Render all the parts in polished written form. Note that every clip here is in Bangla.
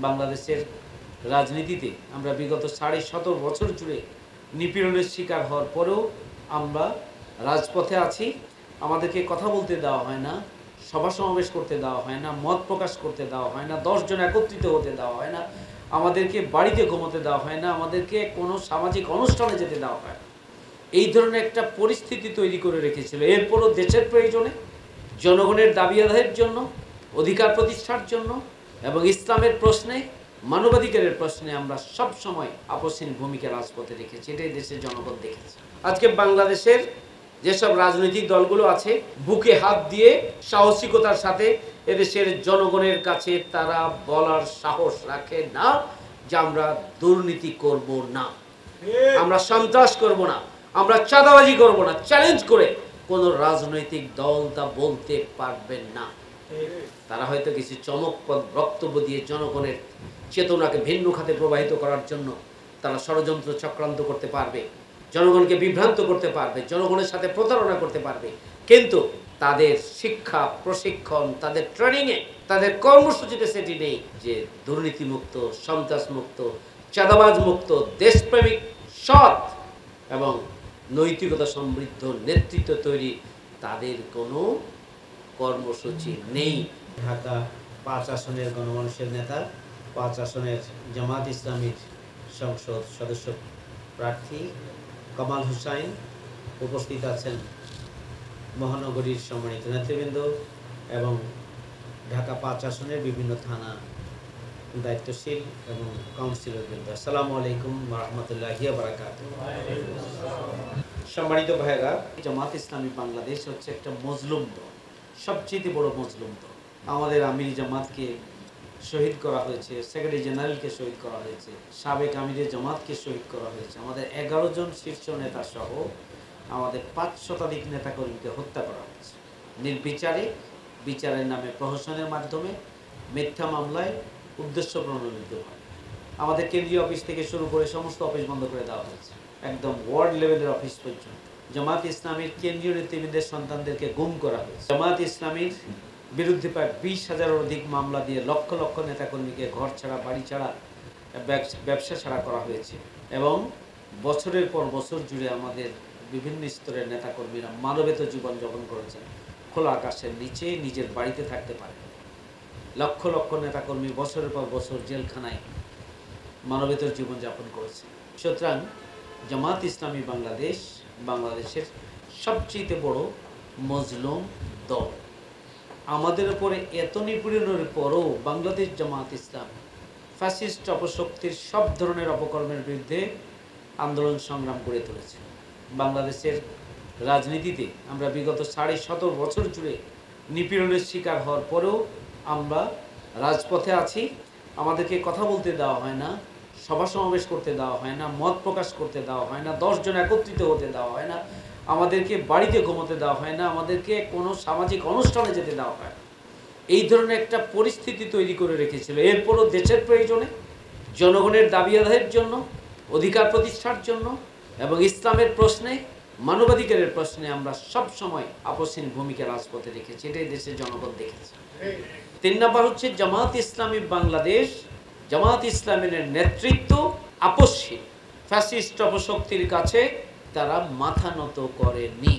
বাংলাদেশের রাজনীতিতে আমরা বিগত ১৭.৫ বছর জুড়ে নিপীড়নের শিকার হওয়ার পরেও আমরা রাজপথে আছি। আমাদেরকে কথা বলতে দেওয়া হয় না, সভা সমাবেশ করতে দেওয়া হয় না, মত প্রকাশ করতে দেওয়া হয় না, ১০ জন একত্রিত হতে দেওয়া হয় না, আমাদেরকে বাড়িতে ঘুমোতে দেওয়া হয় না, আমাদেরকে কোনো সামাজিক অনুষ্ঠানে যেতে দেওয়া হয় না। এই ধরনের একটা পরিস্থিতি তৈরি করে রেখেছিল। এরপরও দেশের প্রয়োজনে, জনগণের দাবি আদায়ের জন্য, অধিকার প্রতিষ্ঠার জন্য এবং ইসলামের প্রশ্নে, মানবাধিকারের প্রশ্নে আমরা সব সময় আপসহীন ভূমিকা রাজপথে রেখেছি। এটাই দেশের জনগণ দেখেছে। আজকে বাংলাদেশের যেসব রাজনৈতিক দলগুলো আছে, বুকে হাত দিয়ে সাহসিকতার সাথে এদেশের জনগণের কাছে তারা বলার সাহস রাখে না যে আমরা দুর্নীতি করব না, আমরা সন্ত্রাস করব না, আমরা চাঁদাবাজি করব না। চ্যালেঞ্জ করে কোনো রাজনৈতিক দল তা বলতে পারবেন না। তারা হয়তো কিছু চমকপ্রদ বক্তব্য দিয়ে জনগণের চেতনাকে ভিন্ন খাতে প্রবাহিত করার জন্য তারা ষড়যন্ত্র চক্রান্ত করতে পারবে, জনগণকে বিভ্রান্ত করতে পারবে, জনগণের সাথে প্রতারণা করতে পারবে, কিন্তু তাদের শিক্ষা প্রশিক্ষণ, তাদের ট্রেনিংয়ে, তাদের কর্মসূচিতে সেটি নেই যে দুর্নীতিমুক্ত, সন্ত্রাসমুক্ত, চাঁদাবাজ মুক্ত, দেশপ্রেমিক, সৎ এবং নৈতিকতা সমৃদ্ধ নেতৃত্ব তৈরি তাদের কোনো কর্মসূচি নেই। ঢাকা ৫ আসনের গণমানুষের নেতা, ৫ আসনের জামাত ইসলামীর সংসদ সদস্য প্রার্থী কামাল হোসাইন, উপস্থিত আছেন মহানগরীর সম্মানিত নেতৃবৃন্দ এবং ঢাকা ৫ আসনের বিভিন্ন থানা দায়িত্বশীল এবং কাউন্সিলরবৃন্দ। আসসালামু আলাইকুম ওয়া রাহমাতুল্লাহি ওয়া বারাকাতুহু। সম্মানিত ভাইয়েরা, জামাত ইসলামী বাংলাদেশ হচ্ছে একটা মজলুম দল, সবচেয়ে বড় মজলুম দল। আমাদের আমির জামাতকে শহীদ করা হয়েছে, সেক্রেটারি জেনারেলকে শহীদ করা হয়েছে, সাবেক আমিরে জামাতকে শহীদ করা হয়েছে, আমাদের ১১ জন শীর্ষ নেতা সহ আমাদের ৫ শতাধিক নেতাকর্মীকে হত্যা করা হয়েছে নির্বিচারে, বিচারের নামে প্রহসনের মাধ্যমে, মিথ্যা মামলায়, উদ্দেশ্য প্রণোদিত হয়। আমাদের কেন্দ্রীয় অফিস থেকে শুরু করে সমস্ত অফিস বন্ধ করে দেওয়া হয়েছে, একদম ওয়ার্ড লেভেলের অফিস পর্যন্ত। জামাত ইসলামীর কেন্দ্রীয় নেতৃবৃন্দের সন্তানদেরকে গুম করা হয়েছে। জামাত ইসলামীর বিরুদ্ধে প্রায় ২০,০০০-এর অধিক মামলা দিয়ে লক্ষ লক্ষ নেতাকর্মীকে ঘর ছাড়া, বাড়ি ছাড়া, ব্যবসা ছাড়া করা হয়েছে এবং বছরের পর বছর জুড়ে আমাদের বিভিন্ন স্তরের নেতাকর্মীরা মানবেতর জীবনযাপন করেছেন। খোলা আকাশের নিচে নিজের বাড়িতে থাকতে পারে। লক্ষ লক্ষ নেতাকর্মী বছরের পর বছর জেলখানায় মানবেতর জীবনযাপন করেছে। সুতরাং জামাত ইসলামী বাংলাদেশ বাংলাদেশের সবচেয়ে বড় মজলুম দল। আমাদের উপরে এত নিপীড়নের পরও বাংলাদেশ জামাত ইসলাম ফ্যাসিস্ট অপশক্তির সব ধরনের অপকর্মের বিরুদ্ধে আন্দোলন সংগ্রাম করে তুলেছে। বাংলাদেশের রাজনীতিতে আমরা বিগত ১৭.৫ বছর জুড়ে নিপীড়নের শিকার হওয়ার পরেও আমরা রাজপথে আছি। আমাদেরকে কথা বলতে দেওয়া হয় না, সভা সমাবেশ করতে দেওয়া হয় না, মত প্রকাশ করতে দেওয়া হয় না, ১০ জন একত্রিত হতে দেওয়া হয় না, আমাদেরকে বাড়িতে ঘুমোতে দেওয়া হয় না, আমাদেরকে কোনো সামাজিক অনুষ্ঠানে যেতে দেওয়া হয় না। এই ধরনের একটা পরিস্থিতি তৈরি করে রেখেছিল। এরপরও দেশের প্রয়োজনে, জনগণের দাবি আদায়ের জন্য, অধিকার প্রতিষ্ঠার জন্য এবং ইসলামের প্রশ্নে, মানবাধিকারের প্রশ্নে আমরা সব সময় আপসহীন ভূমিকা রাজপথে রেখেছি। এটাই দেশের জনগণ দেখেছে। ৩ নম্বর হচ্ছে জামাত ইসলামী বাংলাদেশ, জামাত ইসলামের নেতৃত্ব আপসহীন। ফ্যাসিস্ট অপশক্তির কাছে তারা মাথা নত করেনি।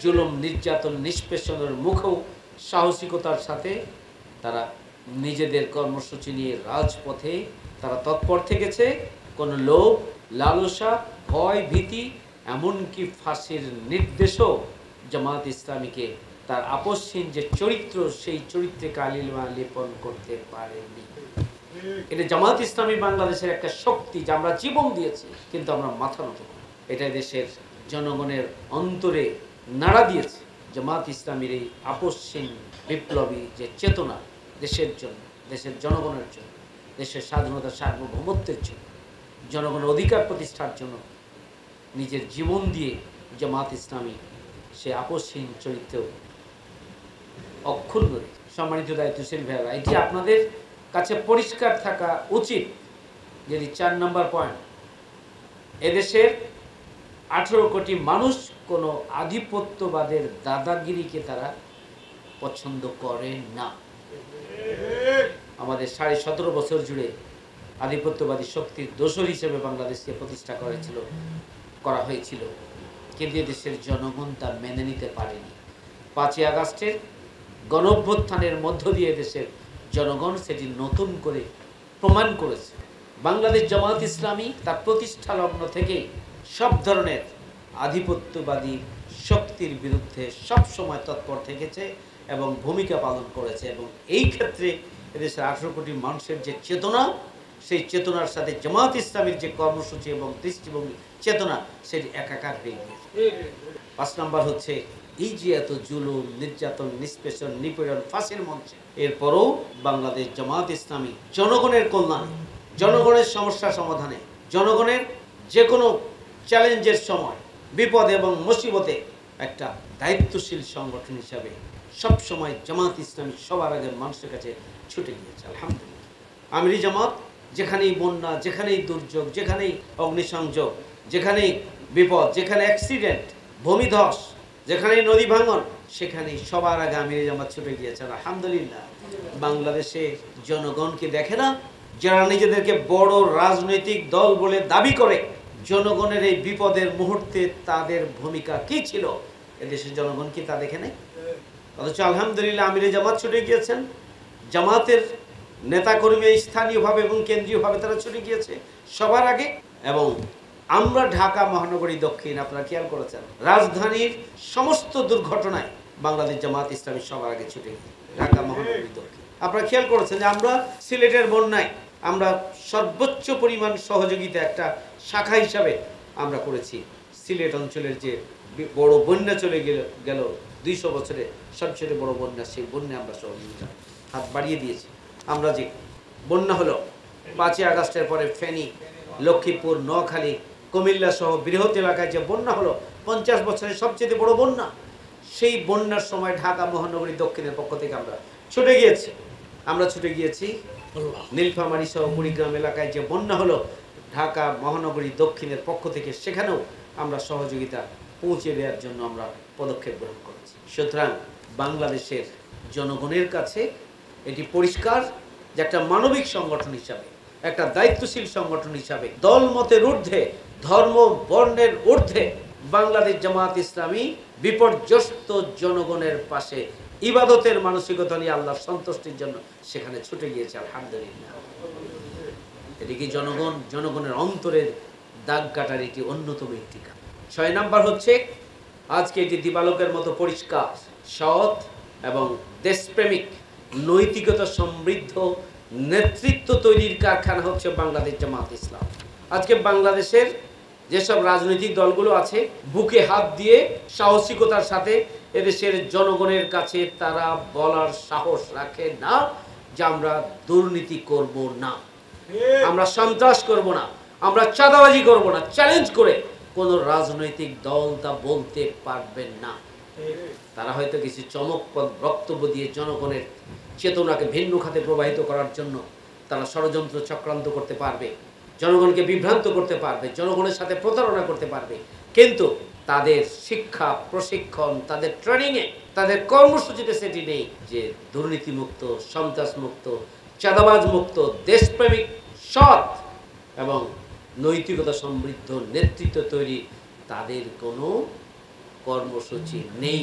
জুলুম, নির্যাতন, নিষ্পেষণের মুখেও সাহসিকতার সাথে তারা নিজেদের কর্মসূচি নিয়ে রাজপথে তারা তৎপর থেকেছে। কোনো লোভ, লালসা, ভয়, ভীতি, এমনকি ফাঁসির নির্দেশও জামাত ইসলামীকে তার আপসহীন যে চরিত্র, সেই চরিত্রে কালিমা লেপন করতে পারেনি। এটা জামাত ইসলামী বাংলাদেশের একটা শক্তি, যা আমরা জীবন দিয়েছি, কিন্তু আমরা মাথা নত করি। এটা দেশের জনগণের অন্তরে নাড়া দিয়েছে। জামাত ইসলামীর এই আপসহীন বিপ্লবী যে চেতনা, দেশের জন্য, দেশের জনগণের জন্য, দেশের স্বাধীনতা সার্বভৌমত্বের জন্য, জনগণের অধিকার প্রতিষ্ঠার জন্য নিজের জীবন দিয়ে জামাত ইসলামী সে আপসহীন চরিত্র অক্ষুণ্ণ রেখে। সম্মানিত দায়িত্বশীল ভাইয়েরা, এটি আপনাদের কাছে পরিষ্কার থাকা উচিত। যদি ৪ নম্বর পয়েন্ট, এদেশের ১৮ কোটি মানুষ কোনো আধিপত্যবাদের দাদাগিরিকে তারা পছন্দ করে না। আমাদের 17.5 বছর জুড়ে আধিপত্যবাদী শক্তির দোসর হিসেবে বাংলাদেশকে প্রতিষ্ঠা করা হয়েছিল, কিন্তু এদেশের জনগণ তা মেনে নিতে পারেনি। 5ই আগস্টের গণঅভ্যুত্থানের মধ্য দিয়ে দেশের জনগণ সেটি নতুন করে প্রমাণ করেছে। বাংলাদেশ জামাত ইসলামী তার প্রতিষ্ঠা লগ্ন থেকেই সব ধরনের আধিপত্যবাদী শক্তির বিরুদ্ধে সব সময় তৎপর থেকেছে এবং ভূমিকা পালন করেছে, এবং এই ক্ষেত্রে এদেশের 18 কোটি মানুষের যে চেতনা, সেই চেতনার সাথে জামাত ইসলামীর যে কর্মসূচি এবং দৃষ্টিভঙ্গি চেতনা, সেটি একাকার হয়ে গিয়েছে। 5 নম্বর হচ্ছে এই যে এত জুলুম, নির্যাতন, নিষ্পেষণ, নিপীড়ন, ফাঁসির মঞ্চে, এরপরও বাংলাদেশ জামাত ইসলামী জনগণের কল্যাণে, জনগণের সমস্যা সমাধানে, জনগণের যে কোনো চ্যালেঞ্জের সময়, বিপদ এবং মুসিবতে একটা দায়িত্বশীল সংগঠন হিসাবে সব সময় জামাত ইসলামী সবার আগে মানুষের কাছে ছুটে গিয়েছে। আলহামদুলিল্লাহ, আমিরি জামাত যেখানেই বন্যা, যেখানেই দুর্যোগ, যেখানেই অগ্নিসংযোগ, যেখানেই বিপদ, যেখানে অ্যাক্সিডেন্ট, ভূমিধস, যেখানেই নদী ভাঙন, সেখানেই সবার আগে আমিরি জামাত ছুটে গিয়েছে। আলহামদুলিল্লাহ, বাংলাদেশে জনগণকে দেখে না, যারা নিজেদেরকে বড় রাজনৈতিক দল বলে দাবি করে, জনগণের এই বিপদের মুহূর্তে তাদের ভূমিকা কি ছিল, এদেশের জনগণ কি তা দেখে নেই? অথচ আলহামদুলিল্লাহ আমিরে জামাত ছুটে গিয়েছেন, জামাতের নেতাকর্মী স্থানীয়ভাবে এবং কেন্দ্রীয়ভাবে তারা ছুটে গিয়েছে সবার আগে। এবং আমরা ঢাকা মহানগরী দক্ষিণ, আপনারা খেয়াল করেছেন, রাজধানীর সমস্ত দুর্ঘটনায় বাংলাদেশ জামাত ইসলামী সবার আগে ছুটে গিয়ে ঢাকা মহানগরী দক্ষিণ। আপনারা খেয়াল করেছেন যে আমরা সিলেটের বন্যায় আমরা সর্বোচ্চ পরিমাণ সহযোগিতা একটা শাখা হিসাবে আমরা করেছি। সিলেট অঞ্চলের যে বড় বন্যা চলে গেল 200 বছরে সবচেয়ে বড় বন্যা, সেই বন্যা আমরা সহযোগিতা হাত বাড়িয়ে দিয়েছি। আমরা যে বন্যা হলো 5ই আগস্টের পরে ফেনী, লক্ষ্মীপুর, নোয়াখালী, কুমিল্লা সহ বৃহৎ এলাকায় যে বন্যা হলো 50 বছরের সবচেয়ে বড় বন্যা, সেই বন্যার সময় ঢাকা মহানগরী দক্ষিণের পক্ষ থেকে আমরা ছুটে গিয়েছি। নীলফামারী সহ কুড়িগ্রাম এলাকায় যে বন্যা হলো ঢাকা মহানগরী দক্ষিণের পক্ষ থেকে, সেখানেও আমরা সহযোগিতা পৌঁছে দেওয়ার জন্য আমরা পদক্ষেপ গ্রহণ করেছি। সুতরাং বাংলাদেশের জনগণের কাছে এটি পরিষ্কার যে একটা মানবিক সংগঠন হিসাবে, একটা দায়িত্বশীল সংগঠন হিসাবে, দল মতের ঊর্ধ্বে, ধর্ম বর্ণের ঊর্ধ্বে বাংলাদেশ জামাত ইসলামী বিপর্যস্ত জনগণের পাশে ইবাদতের মানসিকতা নিয়ে আল্লাহর সন্তুষ্টির জন্য সেখানে ছুটে গিয়েছে। আলহামদুলিল্লাহ, এদিকে জনগণের অন্তরের দাগ কাটার এটি অন্যতম একটি কাজ। 6 নাম্বার হচ্ছে আজকে এটি দিবালোকের মতো পরিষ্কার, সৎ এবং দেশপ্রেমিক, নৈতিকতা সমৃদ্ধ নেতৃত্ব তৈরির কারখানা হচ্ছে বাংলাদেশ জামাত ইসলাম। আজকে বাংলাদেশের যেসব রাজনৈতিক দলগুলো আছে, বুকে হাত দিয়ে সাহসিকতার সাথে এদেশের জনগণের কাছে তারা বলার সাহস রাখে না যে আমরা দুর্নীতি করব না, আমরা সন্ত্রাস করব না, আমরা চাঁদাবাজি করব না। চ্যালেঞ্জ করে কোন রাজনৈতিক দল তা বলতে পারবেন না। তারা হয়তো কিছু চমকপ্রদ বক্তব্য দিয়ে জনগণের চেতনাকে ভিন্ন খাতে প্রবাহিত করার জন্য তারা ষড়যন্ত্র চক্রান্ত করতে পারবে, জনগণকে বিভ্রান্ত করতে পারবে, জনগণের সাথে প্রতারণা করতে পারবে, কিন্তু তাদের শিক্ষা প্রশিক্ষণ, তাদের ট্রেনিংয়ে, তাদের কর্মসূচিতে সেটি নেই যে দুর্নীতিমুক্ত, সন্ত্রাসমুক্ত, চাঁদাবাজ মুক্ত, দেশপ্রেমিক, সৎ এবং নৈতিকতা সমৃদ্ধ নেতৃত্ব তৈরি তাদের কোনো কর্মসূচি নেই।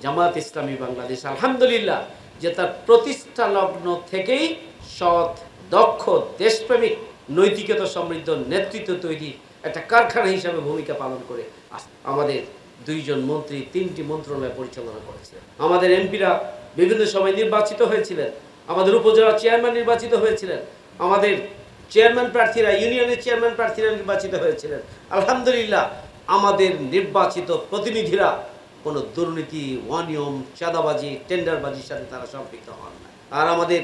জামাত ইসলামী বাংলাদেশ আলহামদুলিল্লাহ যে তার প্রতিষ্ঠা লগ্ন থেকেই সৎ, দক্ষ, দেশপ্রেমিক, নৈতিকতা সমৃদ্ধ নেতৃত্ব তৈরি একটা কারখানা হিসাবে ভূমিকা পালন করে আমাদের 2 জন মন্ত্রী 3টি মন্ত্রণালয় পরিচালনা করেছে। আমাদের এমপিরা বিভিন্ন সময় নির্বাচিত হয়েছিলেন, আমাদের উপজেলা চেয়ারম্যান নির্বাচিত হয়েছিলেন, আমাদের চেয়ারম্যান প্রার্থীরা, ইউনিয়নের চেয়ারম্যান প্রার্থীরা নির্বাচিত হয়েছিলেন। আলহামদুলিল্লাহ আমাদের নির্বাচিত প্রতিনিধিরা কোনো দুর্নীতি, অনিয়ম, চাঁদাবাজি, টেন্ডারবাজির সাথে তারা সম্পৃক্ত হন না। আর আমাদের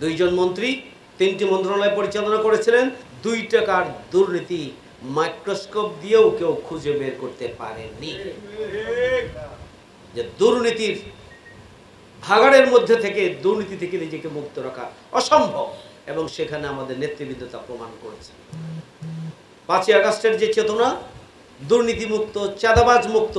2 জন মন্ত্রী 3টি মন্ত্রণালয় পরিচালনা করেছিলেন। 2 টাকার দুর্নীতি মাইক্রোস্কোপ দিয়েও কেউ খুঁজে বের করতে পারেনি। যে দুর্নীতির ভাগাড়ের মধ্যে থেকে, দুর্নীতি থেকে নিজেকে মুক্ত রাখা অসম্ভব, এবং সেখানে আমাদের নেতৃবৃন্দ তা প্রমাণ করেছে। 5ই আগস্টের যে চেতনা, দুর্নীতিমুক্ত, চাঁদাবাজ মুক্ত,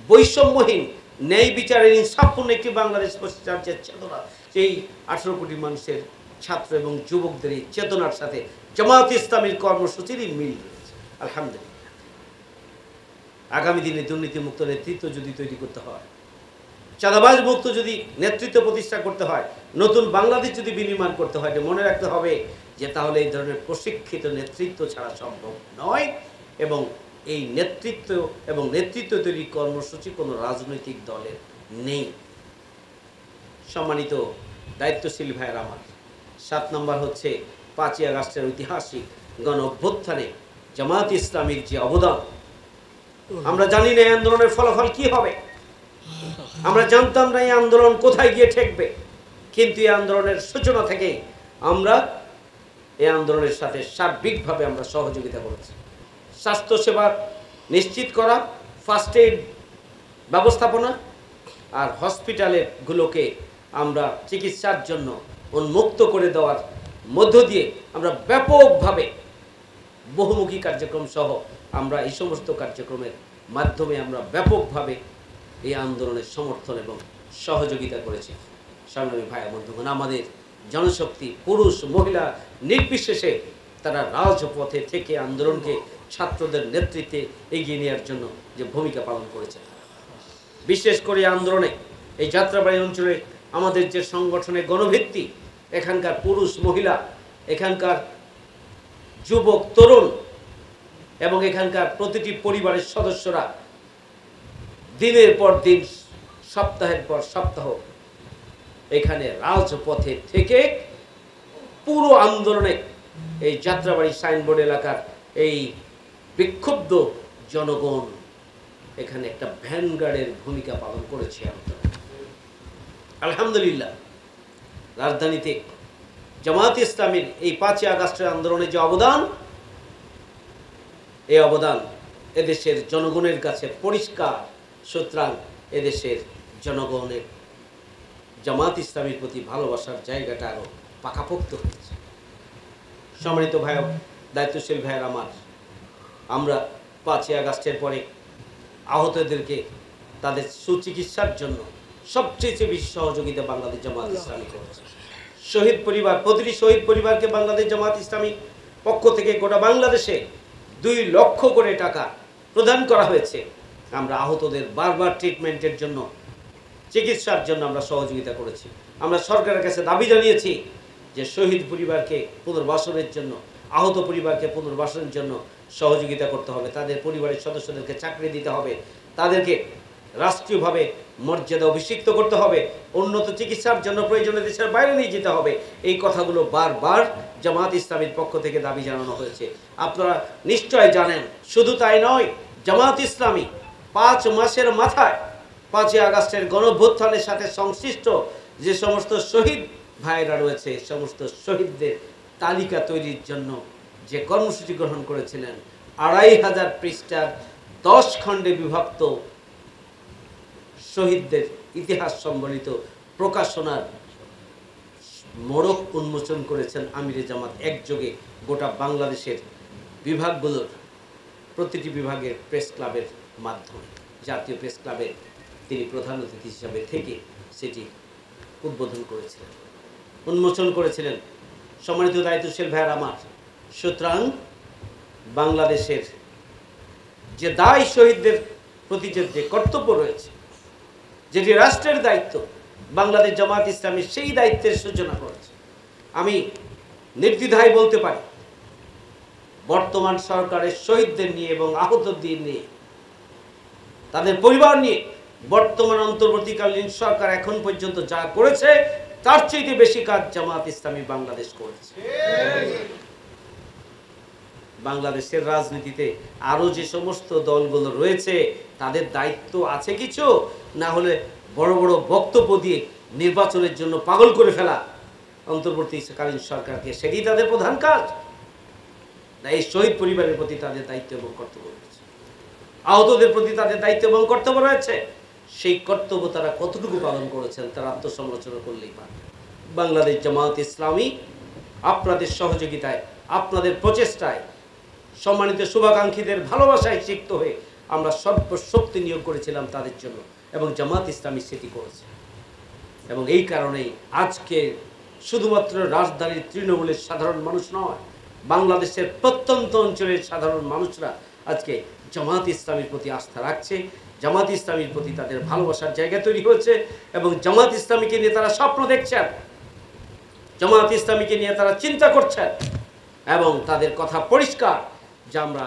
বৈষম্যহীন, ন্যায় বিচারের ইনসাফপূর্ণ একটি বাংলাদেশ প্রতিষ্ঠার যে চেতনা, সেই 18 কোটি মানুষের ছাত্র এবং যুবকদের এই চেতনার সাথে জামাত ইসলামীর কর্মসূচিরই মিল রয়েছে। আলহামদুলিল্লাহ, আগামী দিনে দুর্নীতিমুক্ত নেতৃত্ব যদি তৈরি করতে হয়, চাঁদাবাজ মুক্ত যদি নেতৃত্ব প্রতিষ্ঠা করতে হয়, নতুন বাংলাদেশ যদি বিনির্মাণ করতে হয়, মনে রাখতে হবে যে তাহলে এই ধরনের প্রশিক্ষিত নেতৃত্ব ছাড়া সম্ভব নয়। এবং এই নেতৃত্ব এবং নেতৃত্ব তৈরি কর্মসূচি কোনো রাজনৈতিক দলের নেই। সম্মানিত দায়িত্বশীল ভাইয়ের আমার, 7 নম্বর হচ্ছে 5ই আগস্টের ঐতিহাসিক গণ অভ্যুত্থানে জামাত ইসলামীর যে অবদান। আমরা জানি না এই আন্দোলনের ফলাফল কি হবে, আমরা জানতাম না এই আন্দোলন কোথায় গিয়ে ঠেকবে, কিন্তু এই আন্দোলনের সূচনা থেকে আমরা এই আন্দোলনের সাথে সার্বিকভাবে আমরা সহযোগিতা করেছি। স্বাস্থ্যসেবা নিশ্চিত করা, ফার্স্ট এইড ব্যবস্থাপনা আর হসপিটালগুলোকে আমরা চিকিৎসার জন্য উন্মুক্ত করে দেওয়ার মধ্য দিয়ে আমরা ব্যাপকভাবে বহুমুখী কার্যক্রম সহ আমরা এই সমস্ত কার্যক্রমের মাধ্যমে আমরা ব্যাপকভাবে এই আন্দোলনের সমর্থন এবং সহযোগিতা করেছি। সংগ্রামী ভাই বন্ধুগণ, আমাদের জনশক্তি পুরুষ মহিলা নির্বিশেষে তারা রাজপথে থেকে আন্দোলনকে ছাত্রদের নেতৃত্বে এগিয়ে নেওয়ার জন্য যে ভূমিকা পালন করেছে, বিশেষ করে আন্দোলনে এই যাত্রাবাড়ি অঞ্চলে আমাদের যে সংগঠনের গণভিত্তি, এখানকার পুরুষ মহিলা, এখানকার যুবক তরুণ এবং এখানকার প্রতিটি পরিবারের সদস্যরা দিনের পর দিন, সপ্তাহের পর সপ্তাহ এখানে রাজপথে থেকে পুরো আন্দোলনে এই যাত্রাবাড়ি সাইনবোর্ড এলাকার এই বিক্ষুব্ধ জনগণ এখানে একটা ভ্যানগার্ডের ভূমিকা পালন করেছে। আলহামদুলিল্লাহ, রাজধানীতে জামাত ইসলামীর এই 5ই আগস্টের আন্দোলনে যে অবদান, এই অবদান এদেশের জনগণের কাছে পরিষ্কার। সুতরাং এদেশের জনগণের জামাত ইসলামীর প্রতি ভালোবাসার জায়গাটা আরো পাকাপোক্ত হয়েছে। সম্মানিত ভাই, দায়িত্বশীল ভাইয়ের আমার, আমরা 5ই আগস্টের পরে আহতদেরকে তাদের সুচিকিৎসার জন্য সবচেয়ে বেশি সহযোগিতা বাংলাদেশ জামাত ইসলামী করেছে। শহীদ পরিবার, প্রতিটি শহীদ পরিবারকে বাংলাদেশ জামাত ইসলামী পক্ষ থেকে গোটা বাংলাদেশে 2 লক্ষ করে টাকা প্রদান করা হয়েছে। আমরা আহতদের বারবার ট্রিটমেন্টের জন্য, চিকিৎসার জন্য আমরা সহযোগিতা করেছি। আমরা সরকারের কাছে দাবি জানিয়েছি যে শহীদ পরিবারকে পুনর্বাসনের জন্য, আহত পরিবারকে পুনর্বাসনের জন্য সহযোগিতা করতে হবে, তাদের পরিবারের সদস্যদেরকে চাকরি দিতে হবে, তাদেরকে রাষ্ট্রীয়ভাবে মর্যাদা অভিষিক্ত করতে হবে, উন্নত চিকিৎসার জন্য প্রয়োজনে দেশের বাইরে নিয়ে যেতে হবে। এই কথাগুলো বারবার জামাত ইসলামীর পক্ষ থেকে দাবি জানানো হয়েছে। আপনারা নিশ্চয় জানেন, শুধু তাই নয়, জামাত ইসলামী 5 মাসের মাথায় 5ই আগস্টের গণঅভ্যুত্থানের সাথে সংশ্লিষ্ট যে সমস্ত শহীদ ভাইরা রয়েছে, সমস্ত শহীদদের তালিকা তৈরির জন্য যে কর্মসূচি গ্রহণ করেছিলেন, 2500 পৃষ্ঠার 10 খণ্ডে বিভক্ত শহীদদের ইতিহাস সম্বলিত প্রকাশনার মোড়ক উন্মোচন করেছেন আমিরে জামাত একযোগে গোটা বাংলাদেশের বিভাগগুলোর প্রতিটি বিভাগের প্রেস ক্লাবের মাধ্যমে। জাতীয় প্রেস ক্লাবের তিনি প্রধান অতিথি হিসাবে থেকে সেটি উদ্বোধন করেছিলেন, উন্মোচন করেছিলেন। সম্মানিত দায়িত্বশীল ভাইয়ের আমার, সুতরাং বাংলাদেশের যে দায়, শহীদদের প্রতি যে কর্তব্য রয়েছে, যেটি রাষ্ট্রের দায়িত্ব, বাংলাদেশ জামাত ইসলামী সেই দায়িত্বের সূচনা করেছে। আমি নির্দ্বিধায় বলতে পারি, বর্তমান সরকারের শহীদদের নিয়ে এবং আহতদের নিয়ে, তাদের পরিবার নিয়ে বর্তমান অন্তর্বর্তীকালীন সরকার এখন পর্যন্ত যা করেছে তার চেয়ে বেশি কাজ জামাত ইসলামী বাংলাদেশ করেছে। বাংলাদেশের রাজনীতিতে আরো যে সমস্ত দলগুলো রয়েছে তাদের দায়িত্ব আছে কিছু, না হলে বড় বড় বক্তব্য দিয়ে নির্বাচনের জন্য পাগল করে ফেলা অন্তর্বর্তীকালীন সরকারকে, সেটি তাদের প্রধান কাজ। এই শহীদ পরিবারের প্রতি তাদের দায়িত্ব এবং কর্তব্য রয়েছে, আহতদের প্রতি তাদের দায়িত্ব এবং কর্তব্য রয়েছে। সেই কর্তব্য তারা কতটুকু পালন করেছেন তারা আত্মসমালোচনা করলেই পারে। বাংলাদেশ জামাত ইসলামী আপনাদের সহযোগিতায়, আপনাদের প্রচেষ্টায়, সম্মানিত শুভাকাঙ্ক্ষীদের ভালোবাসায় সিক্ত হয়ে আমরা সর্বশক্তি নিয়োগ করেছিলাম তাদের জন্য, এবং জামাত ইসলামী সেটি করেছে। এবং এই কারণেই আজকে শুধুমাত্র রাজধানীর তৃণমূলের সাধারণ মানুষ নয়, বাংলাদেশের প্রত্যন্ত অঞ্চলের সাধারণ মানুষরা আজকে জামাত ইসলামীর প্রতি আস্থা রাখছে, জামাত ইসলামীর প্রতি তাদের ভালোবাসার জায়গা তৈরি হয়েছে এবং জামাত ইসলামীকে নিয়ে তারা স্বপ্ন দেখছেন, জামাত ইসলামীকে নিয়ে তারা চিন্তা করছেন এবং তাদের কথা পরিষ্কার যে আমরা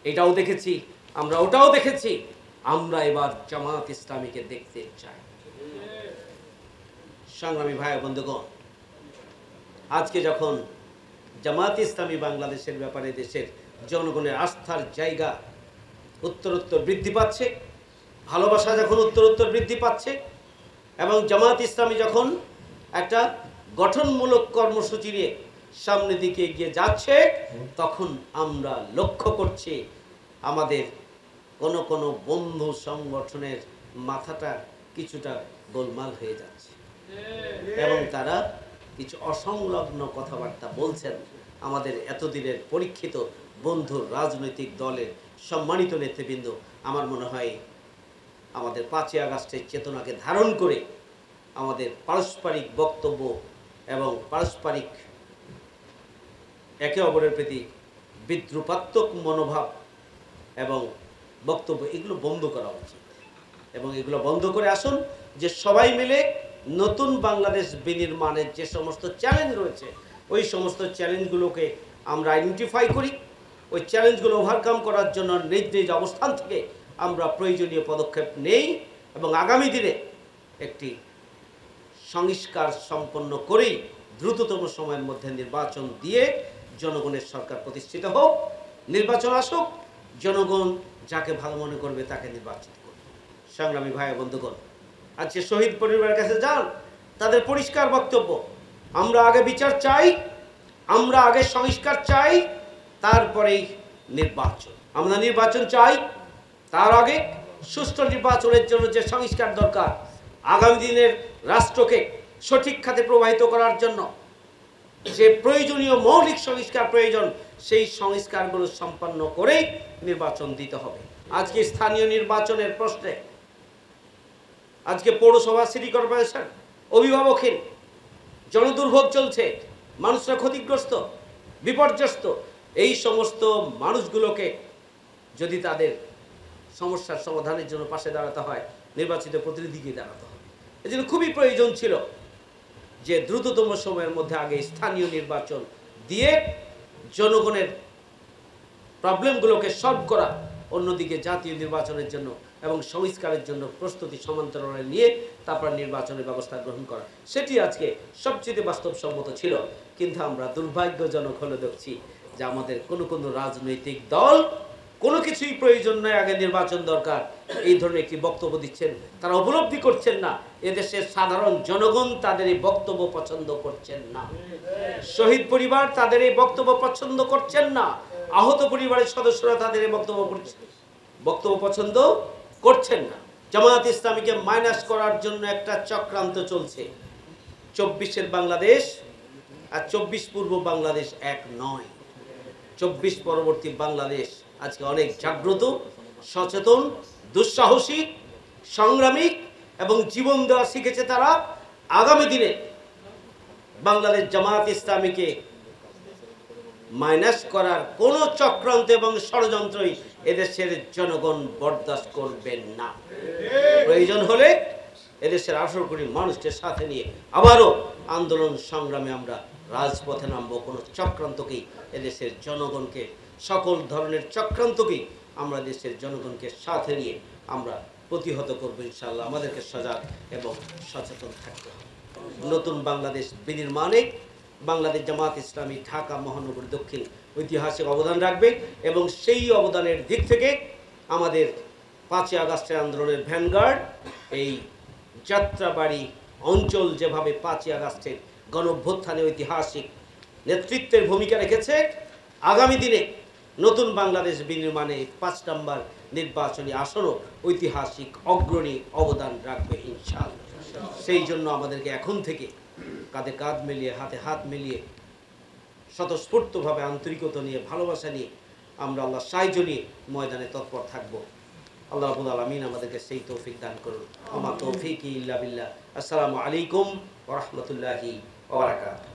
এটাও দেখেছি, আমরা ওটাও দেখেছি, আমরা এবার জামাত ইসলামীকে দেখতে চাই। সংগ্রামী ভাই বন্ধুগণ, আজকে যখন জামাত ইসলামী বাংলাদেশের ব্যাপারে দেশের জনগণের আস্থার জায়গা উত্তরোত্তর বৃদ্ধি পাচ্ছে, ভালোবাসা যখন উত্তরোত্তর বৃদ্ধি পাচ্ছে এবং জামাত ইসলামী যখন একটা গঠনমূলক কর্মসূচি নিয়ে সামনের দিকে এগিয়ে যাচ্ছে, তখন আমরা লক্ষ্য করছি আমাদের কোনো বন্ধু সংগঠনের মাথাটা কিছুটা গোলমাল হয়ে যাচ্ছে এবং তারা কিছু অসংলগ্ন কথাবার্তা বলছেন। আমাদের এতদিনের পরীক্ষিত বন্ধুর রাজনৈতিক দলের সম্মানিত নেতৃবৃন্দ আমার মনে হয় আমাদের 5ই আগস্টের চেতনাকে ধারণ করে আমাদের পারস্পরিক বক্তব্য এবং পারস্পরিক একে অপরের প্রতি বিদ্রুপাত্মক মনোভাব এবং বক্তব্য এগুলো বন্ধ করা উচিত এবং এগুলো বন্ধ করে আসুন যে সবাই মিলে নতুন বাংলাদেশ বিনির্মাণের যে সমস্ত চ্যালেঞ্জ রয়েছে ওই সমস্ত চ্যালেঞ্জগুলোকে আমরা আইডেন্টিফাই করি, ওই চ্যালেঞ্জগুলো ওভারকাম করার জন্য নিজ নিজ অবস্থান থেকে আমরা প্রয়োজনীয় পদক্ষেপ নেই এবং আগামী দিনে একটি সংস্কার সম্পন্ন করেই দ্রুততম সময়ের মধ্যে নির্বাচন দিয়ে জনগণের সরকার প্রতিষ্ঠিত হোক, নির্বাচন আসুক, জনগণ যাকে ভালো মনে করবে তাকে নির্বাচিত করবে। সংগ্রামী ভাই বন্ধুগণ, আজকে শহীদ পরিবারের কাছে যান, তাদের পরিষ্কার বক্তব্য, আমরা আগে বিচার চাই, আমরা আগে সংস্কার চাই, তারপরেই নির্বাচন। আমরা নির্বাচন চাই, তার আগে সুষ্ঠু নির্বাচনের জন্য যে সংস্কার দরকার, আগামী দিনের রাষ্ট্রকে সঠিক খাতে প্রবাহিত করার জন্য যে প্রয়োজনীয় মৌলিক সংস্কার প্রয়োজন, সেই সংস্কারগুলো সম্পন্ন করেই নির্বাচন দিতে হবে। আজকে স্থানীয় নির্বাচনের প্রশ্নে আজকে পৌরসভা, সিটি কর্পোরেশন অভিভাবকহীন, জনদুর্ভোগ চলছে, মানুষরা ক্ষতিগ্রস্ত, বিপর্যস্ত। এই সমস্ত মানুষগুলোকে যদি তাদের সমস্যার সমাধানের জন্য পাশে দাঁড়াতে হয়, নির্বাচিত প্রতিনিধিকে দাঁড়াতে হবে। এজন্য খুবই প্রয়োজন ছিল যে দ্রুততম সময়ের মধ্যে আগে স্থানীয় নির্বাচন দিয়ে জনগণের প্রবলেমগুলোকে সলভ করা, অন্যদিকে জাতীয় নির্বাচনের জন্য এবং সংস্কারের জন্য প্রস্তুতি সমান্তরালে নিয়ে তারপর নির্বাচনের ব্যবস্থা গ্রহণ করা, সেটি আজকে সবচেয়ে বাস্তবসম্মত ছিল। কিন্তু আমরা দুর্ভাগ্যজনক হলে দেখছি যে আমাদের কোনো রাজনৈতিক দল কোনো কিছুই প্রয়োজন নয়, আগে নির্বাচন দরকার, এই ধরনের একটি বক্তব্য দিচ্ছেন। তারা উপলব্ধি করছেন না এদেশের সাধারণ জনগণ তাদের এই বক্তব্য পছন্দ করছেন না, শহীদ পরিবার তাদের এই বক্তব্য পছন্দ করছেন না, আহত পরিবারের সদস্যরা তাদের এই বক্তব্য পছন্দ করছেন না। জামায়াত ইসলামীকে মাইনাস করার জন্য একটা চক্রান্ত চলছে। 24-এর বাংলাদেশ আর 24 পূর্ব বাংলাদেশ এক নয়। 24 পরবর্তী বাংলাদেশ আজকে অনেক জাগ্রত, সচেতন, দুঃসাহসী, সংগ্রামী এবং জীবন দেওয়া শিখেছে তারা। আগামী দিনে বাংলাদেশ জামায়াত ইসলামীকে মাইনাস করার কোন চক্রান্ত এবং ষড়যন্ত্রই এদেশের জনগণ বরদাস্ত করবেন না। প্রয়োজন হলে এদেশের 18 কোটি মানুষকে সাথে নিয়ে আবারও আন্দোলন সংগ্রামে আমরা রাজপথে নামবো। কোনো চক্রান্তকেই এদেশের জনগণকে, সকল ধরনের চক্রান্তকেই আমরা দেশের জনগণকে সাথে নিয়ে আমরা প্রতিহত করবো ইনশাআল্লাহ। আমাদেরকে সজাগ এবং সচেতন থাকতে হবে। নতুন বাংলাদেশ বিনির্মাণে বাংলাদেশ জামাত ইসলামী ঢাকা মহানগর দক্ষিণ ঐতিহাসিক অবদান রাখবে এবং সেই অবদানের দিক থেকে আমাদের 5ই আগস্টের আন্দোলনের ভ্যানগার্ড এই যাত্রাবাড়ি অঞ্চল যেভাবে 5ই আগস্টের গণঅভ্যুত্থানে ঐতিহাসিক নেতৃত্বের ভূমিকা রেখেছে, আগামী দিনে নতুন বাংলাদেশ বিনির্মাণে 5 নম্বর নির্বাচনী আসনও ঐতিহাসিক অগ্রণী অবদান রাখবে ইনশাআল্লাহ। সেই জন্য আমাদেরকে এখন থেকে কাঁধে কাঁধ মিলিয়ে, হাতে হাত মিলিয়ে, স্বতঃস্ফূর্তভাবে আন্তরিকতা নিয়ে, ভালোবাসা নিয়ে আমরা আল্লাহ সাহায্য নিয়ে ময়দানে তৎপর থাকব। আল্লাহ রাব্বুল আলামিন আমাদেরকে সেই তৌফিক দান করুন। আমা তৌফিক ইল্লা বিল্লাহ। আসসালামু আলাইকুম ওয়া রাহমাতুল্লাহি ওয়া বারাকাতুহু।